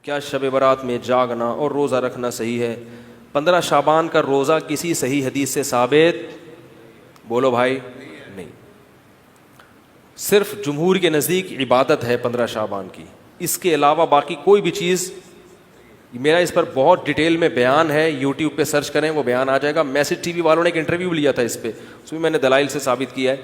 کیا شب برات میں جاگنا اور روزہ رکھنا صحیح ہے؟ 15 شعبان کا روزہ کسی صحیح حدیث سے ثابت، بولو بھائی، نہیں. صرف جمہور کے نزدیک عبادت ہے 15 شعبان کی، اس کے علاوہ باقی کوئی بھی چیز. میرا اس پر بہت ڈیٹیل میں بیان ہے، یوٹیوب پہ سرچ کریں وہ بیان آ جائے گا. میسج ٹی وی والوں نے ایک انٹرویو لیا تھا اس پہ، اس میں میں نے دلائل سے ثابت کیا ہے،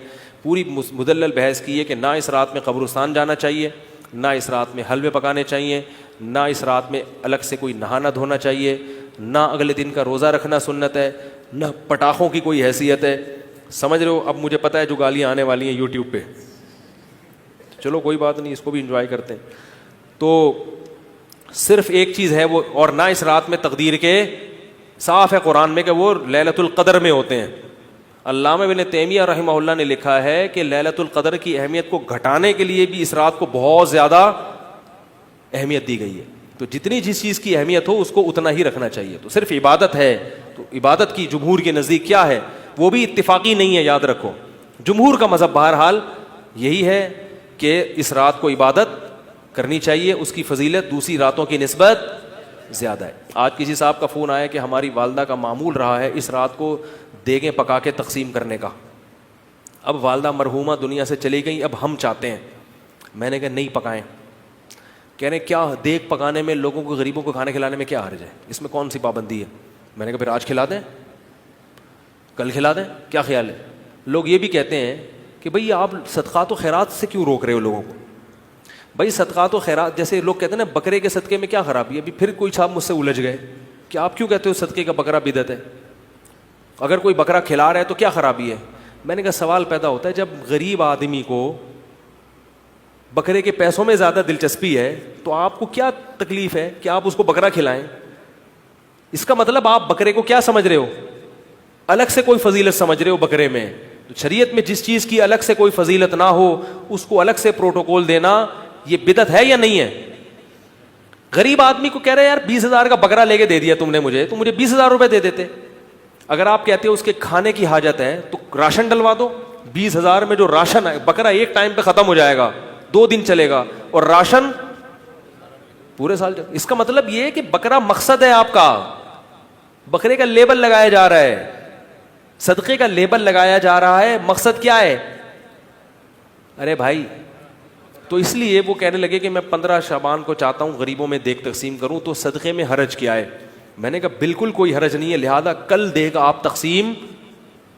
پوری مدلل بحث کی ہے کہ نہ اس رات میں قبرستان جانا چاہیے، نہ اس رات میں حلوے پکانے چاہیے، نہ اس رات میں الگ سے کوئی نہانا دھونا چاہیے، نہ اگلے دن کا روزہ رکھنا سنت ہے، نہ پٹاخوں کی کوئی حیثیت ہے. سمجھ رہے ہو؟ اب مجھے پتہ ہے جو گالیاں آنے والی ہیں یوٹیوب پہ، چلو کوئی بات نہیں، اس کو بھی انجوائے کرتے ہیں. تو صرف ایک چیز ہے وہ، اور نہ اس رات میں تقدیر کے، صاف ہے قرآن میں کہ وہ لیلۃ القدر میں ہوتے ہیں. علامہ ابن تیمیہ رحمہ اللہ نے لکھا ہے کہ لیلۃ القدر کی اہمیت کو گھٹانے کے لیے بھی اس رات کو بہت زیادہ اہمیت دی گئی ہے. تو جتنی جس چیز کی اہمیت ہو اس کو اتنا ہی رکھنا چاہیے. تو صرف عبادت ہے، تو عبادت کی جمہور کے نزدیک کیا ہے، وہ بھی اتفاقی نہیں ہے، یاد رکھو. جمہور کا مذہب بہرحال یہی ہے کہ اس رات کو عبادت کرنی چاہیے، اس کی فضیلت دوسری راتوں کی نسبت زیادہ ہے. آج کسی صاحب کا فون آیا کہ ہماری والدہ کا معمول رہا ہے اس رات کو دیگیں پکا کے تقسیم کرنے کا. اب والدہ مرحومہ دنیا سے چلی گئی، اب ہم چاہتے ہیں. میں نے کہا نہیں پکائیں. کہہ رہے کیا دیگ پکانے میں، لوگوں کو، غریبوں کو کھانے کھلانے میں کیا حرج ہے، اس میں کون سی پابندی ہے؟ میں نے کہا پھر آج کھلا دیں، کل کھلا دیں، کیا خیال ہے؟ لوگ یہ بھی کہتے ہیں کہ بھئی آپ صدقات و خیرات سے کیوں روک رہے ہو لوگوں کو؟ بھائی صدقات و خیرات، جیسے لوگ کہتے ہیں نا بکرے کے صدقے میں کیا خرابی ہے. ابھی پھر کوئی صاحب مجھ سے الجھ گئے کہ آپ کیوں کہتے ہو صدقے کا بکرا بدعت ہے، اگر کوئی بکرا کھلا رہا ہے تو کیا خرابی ہے؟ میں نے کہا سوال پیدا ہوتا ہے جب غریب آدمی کو بکرے کے پیسوں میں زیادہ دلچسپی ہے تو آپ کو کیا تکلیف ہے کہ آپ اس کو بکرا کھلائیں؟ اس کا مطلب آپ بکرے کو کیا سمجھ رہے ہو؟ الگ سے کوئی فضیلت سمجھ رہے ہو بکرے میں. تو شریعت میں جس چیز کی الگ سے کوئی فضیلت نہ ہو اس کو الگ سے پروٹوکول دینا یہ بدعت ہے یا نہیں ہے؟ غریب آدمی کو کہہ رہے یار 20,000 کا بکرا لے کے دے دیا تم نے مجھے، تو مجھے 20,000 روپے دے دیتے. اگر آپ کہتے ہو اس کے کھانے کی حاجت ہے تو راشن ڈلوا دو. 20,000 میں جو راشن ہے، بکرا ایک ٹائم پہ ختم ہو جائے گا، 2 دن چلے گا، اور راشن پورے سال چلے. اس کا مطلب یہ ہے کہ بکرا مقصد ہے آپ کا، بکرے کا لیبل لگایا جا رہا ہے، صدقے کا لیبل لگایا جا رہا ہے. مقصد کیا ہے؟ ارے بھائی، تو اس لیے وہ کہنے لگے کہ میں 15 شعبان کو چاہتا ہوں غریبوں میں دیگ تقسیم کروں، تو صدقے میں حرج کیا ہے؟ میں نے کہا بالکل کوئی حرج نہیں ہے، لہذا کل دیگ آپ تقسیم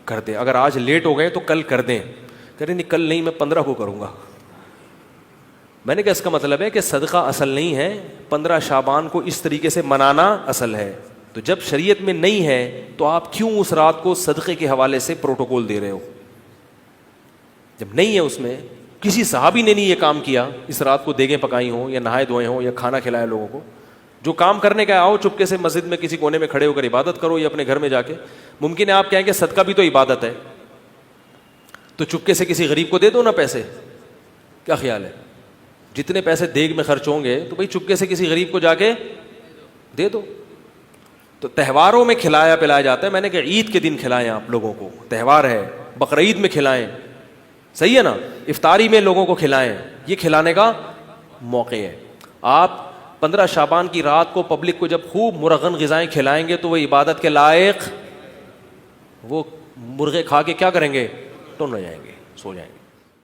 کر دیں. اگر آج لیٹ ہو گئے تو کل کر دیں. کہہ رہے نہیں کل نہیں، میں 15 کو کروں گا. میں نے کہا اس کا مطلب ہے کہ صدقہ اصل نہیں ہے، 15 شعبان کو اس طریقے سے منانا اصل ہے. تو جب شریعت میں نہیں ہے تو آپ کیوں اس رات کو صدقے کے حوالے سے پروٹوکول دے رہے ہو؟ جب نہیں ہے، اس میں کسی صحابی نے نہیں یہ کام کیا، اس رات کو دیگیں پکائی ہوں یا نہائے دھوئے ہوں یا کھانا کھلایا لوگوں کو. جو کام کرنے کا آؤ چپکے سے مسجد میں کسی کونے میں کھڑے ہو کر عبادت کرو یا اپنے گھر میں جا کے. ممکن ہے آپ کہیں کہ صدقہ بھی تو عبادت ہے، تو چپکے سے کسی غریب کو دے دو نا پیسے. کیا خیال ہے؟ جتنے پیسے دیگ میں خرچ ہوں گے تو بھائی چپکے سے کسی غریب کو جا کے دے دو. تو تہواروں میں کھلایا پلایا جاتا ہے. میں نے کہا عید کے دن کھلائیں، آپ لوگوں کو تہوار ہے، بقرعید میں کھلائیں، صحیح ہے نا، افطاری میں لوگوں کو کھلائیں، یہ کھلانے کا موقع ہے. آپ 15 شعبان کی رات کو پبلک کو جب خوب مرغن غذائیں کھلائیں گے تو وہ عبادت کے لائق، وہ مرغے کھا کے کیا کریں گے؟ ٹن ہو جائیں گے، سو جائیں گے.